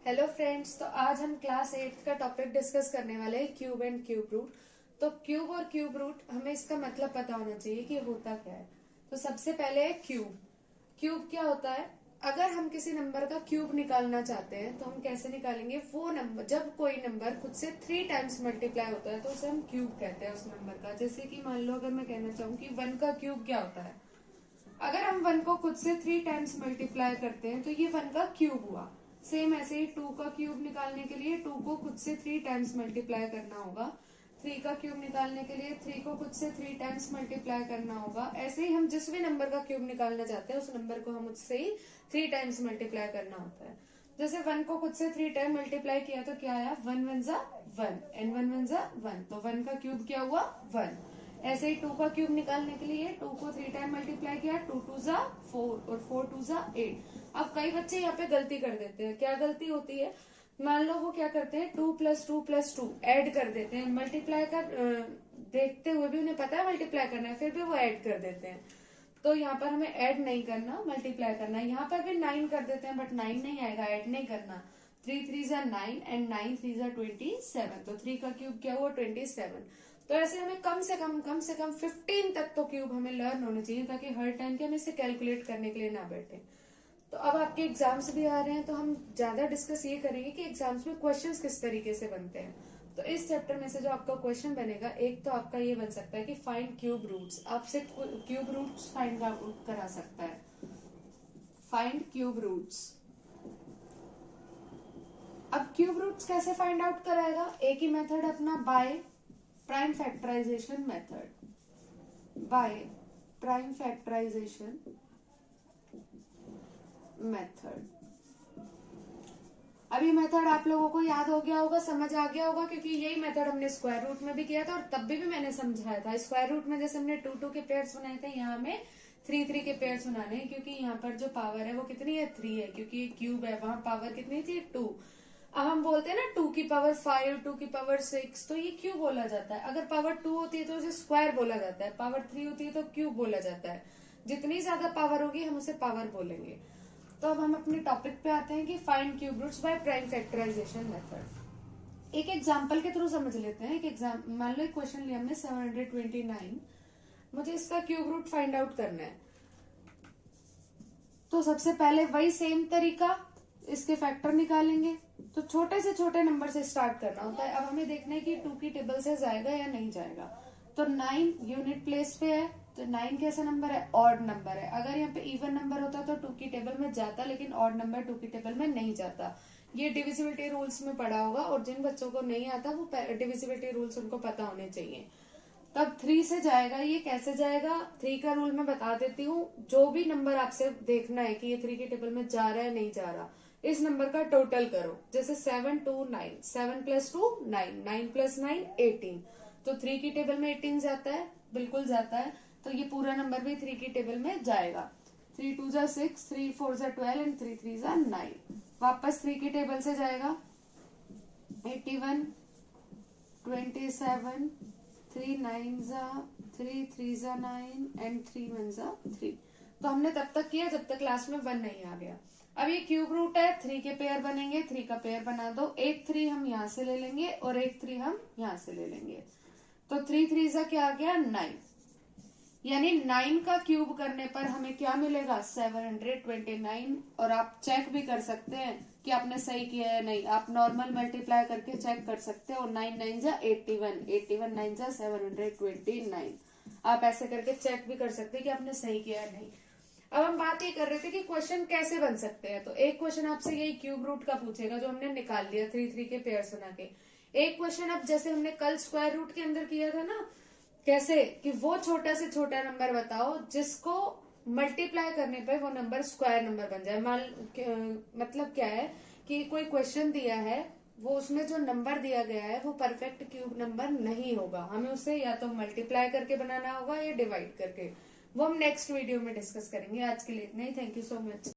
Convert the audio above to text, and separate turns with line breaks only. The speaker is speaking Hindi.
हेलो फ्रेंड्स, तो आज हम क्लास 8 का टॉपिक डिस्कस करने वाले हैं क्यूब एंड क्यूब रूट। तो क्यूब और क्यूब रूट हमें इसका मतलब पता होना चाहिए कि होता क्या है। तो सबसे पहले है क्यूब। क्यूब क्या होता है? अगर हम किसी नंबर का क्यूब निकालना चाहते हैं तो हम कैसे निकालेंगे? वो नंबर, जब कोई नंबर खुद से 3 टाइम्स मल्टीप्लाई होता है तो उसे हम क्यूब कहते हैं उस नंबर का। जैसे कि मान लो अगर मैं कहना चाहूँ कि 1 का क्यूब क्या होता है, अगर हम 1 को खुद से 3 टाइम्स मल्टीप्लाई करते हैं तो ये 1 का क्यूब हुआ। सेम ऐसे ही 2 का क्यूब निकालने के लिए 2 को खुद से 3 टाइम्स मल्टीप्लाई करना होगा। 3 का क्यूब निकालने के लिए 3 को खुद से 3 टाइम्स मल्टीप्लाई करना होगा। ऐसे ही हम जिस भी नंबर का क्यूब निकालना चाहते हैं उस नंबर को हम उससे ही 3 टाइम्स मल्टीप्लाई करना होता है। जैसे 1 को खुद से 3 टाइम मल्टीप्लाई किया तो क्या आया? 1 1 जा 1 एंड 1 1 जा 1, तो 1 का क्यूब क्या हुआ? 1। ऐसे ही 2 का क्यूब निकालने के लिए 2 को 3 टाइम मल्टीप्लाई किया, 2 2 जा 4 और 4 2 जा 8। अब कई बच्चे यहाँ पे गलती कर देते हैं। क्या गलती होती है? मान लो वो क्या करते हैं, 2 + 2 + 2 ऐड कर देते हैं। मल्टीप्लाई कर देखते हुए भी उन्हें पता है मल्टीप्लाई करना है, फिर भी वो ऐड कर देते हैं। तो यहाँ पर हमें ऐड नहीं करना, मल्टीप्लाई करना है। यहाँ पर भी 9 कर देते हैं बट 9 नहीं आएगा, ऐड नहीं करना। 3 3 जा 9 एंड 9 3 जा 27, तो 3 का क्यूब क्या हुआ? 27। तो ऐसे हमें कम से कम 15 तक तो क्यूब हमें लर्न होने चाहिए, ताकि हर टाइम के हम इसे कैलकुलेट करने के लिए ना बैठे। तो अब आपके एग्जाम्स भी आ रहे हैं तो हम ज्यादा डिस्कस ये करेंगे कि एग्जाम्स में क्वेश्चंस किस तरीके से बनते हैं। तो इस चैप्टर में से जो आपका क्वेश्चन बनेगा, एक तो आपका ये बन सकता है कि फाइंड क्यूब रूट्स। आपसे क्यूब रूट्स फाइंड आउट करा सकता है। Find cube roots. अब क्यूब रूट्स कैसे फाइंड आउट कराएगा? एक ही मेथड अपना, by prime factorization method. By prime factorization method. अभी मेथड आप लोगों को याद हो गया होगा, समझ आ गया होगा, क्योंकि यही मेथड हमने स्क्वायर रूट में भी किया था और तब भी मैंने समझाया था। स्क्वायर रूट में जैसे हमने 2 2 के पेयर्स बनाए थे, यहाँ हमें 3 3 के पेयर्स बनाने हैं, क्योंकि यहाँ पर जो पावर है वो कितनी है? 3 है, क्योंकि ये क्यूब है। वहां पावर कितनी थी? 2। अब हम बोलते हैं ना 2 की पावर 5, 2 की पावर 6, तो ये क्यूब बोला जाता है। अगर पावर 2 होती है तो उसे स्क्वायर बोला जाता है, पावर 3 होती है तो क्यूब बोला जाता है। जितनी ज्यादा पावर होगी हम उसे पावर बोलेंगे। तो अब हम अपने टॉपिक पे आते हैं कि find cube roots by prime factorization method. एक एग्जांपल के थ्रू समझ लेते हैं। एक एग्जाम, मान लो एक क्वेश्चन लिया हमने 729, मुझे इसका क्यूब रूट फाइंड आउट करना है। तो सबसे पहले वही सेम तरीका, इसके फैक्टर निकालेंगे। तो छोटे से छोटे नंबर से स्टार्ट करना होता है। अब हमें देखना है कि 2 की टेबल से जाएगा या नहीं जाएगा। तो 9 यूनिट प्लेस पे है, तो 9 कैसा नंबर है? ऑड नंबर है। अगर यहाँ पे इवन नंबर होता तो 2 की टेबल में जाता, लेकिन ऑड नंबर 2 की टेबल में नहीं जाता। ये डिविजिबिलिटी रूल्स में पढ़ा होगा, और जिन बच्चों को नहीं आता वो डिविजिबिलिटी रूल्स उनको पता होने चाहिए। तब 3 से जाएगा। ये कैसे जाएगा? 3 का रूल मैं बता देती हूँ। जो भी नंबर आपसे देखना है कि ये 3 के टेबल में जा रहा है नहीं जा रहा, इस नंबर का टोटल करो। जैसे 7 2 9, 7 + 2 9, 9 + 9 18। तो 3 की टेबल में 18 जाता है, बिल्कुल जाता है। तो ये पूरा नंबर भी 3 की टेबल में जाएगा। 3 2 जा 6, 3 4 जा 12 एंड 3 3 जा 9। वापस 3 की टेबल से जाएगा 81, 27, 3 9 जा 3, 3 जा 9 एंड 3 1 जा 3। तो हमने तब तक किया जब तक लास्ट में 1 नहीं आ गया। अब ये क्यूब रूट है, 3 के पेयर बनेंगे। 3 का पेयर बना दो। एक 3 हम यहाँ से ले लेंगे और एक 3 हम यहाँ से ले लेंगे। तो 3 3 जा क्या आ गया? 9। यानी 9 का क्यूब करने पर हमें क्या मिलेगा? 729। और आप चेक भी कर सकते हैं कि आपने सही किया है नहीं। आप नॉर्मल मल्टीप्लाई करके चेक कर सकते हो। 9 9 जा 81, 81 9 जा 729। आप ऐसे करके चेक भी कर सकते हैं कि आपने सही किया है नहीं। अब हम बात ये कर रहे थे कि क्वेश्चन कैसे बन सकते हैं। तो एक क्वेश्चन आपसे यही क्यूब रूट का पूछेगा, जो हमने निकाल लिया 3 3 के पेयर्स बना के। एक क्वेश्चन अब जैसे हमने कल स्क्वायर रूट के अंदर किया था ना, कैसे कि वो छोटा से छोटा नंबर बताओ जिसको मल्टीप्लाई करने पर वो नंबर स्क्वायर नंबर बन जाए। मतलब क्या है कि कोई क्वेश्चन दिया है, वो उसमें जो नंबर दिया गया है वो परफेक्ट क्यूब नंबर नहीं होगा। हमें उसे या तो मल्टीप्लाई करके बनाना होगा या डिवाइड करके। वो हम नेक्स्ट वीडियो में डिस्कस करेंगे। आज के लिए इतना ही। Thank you so much.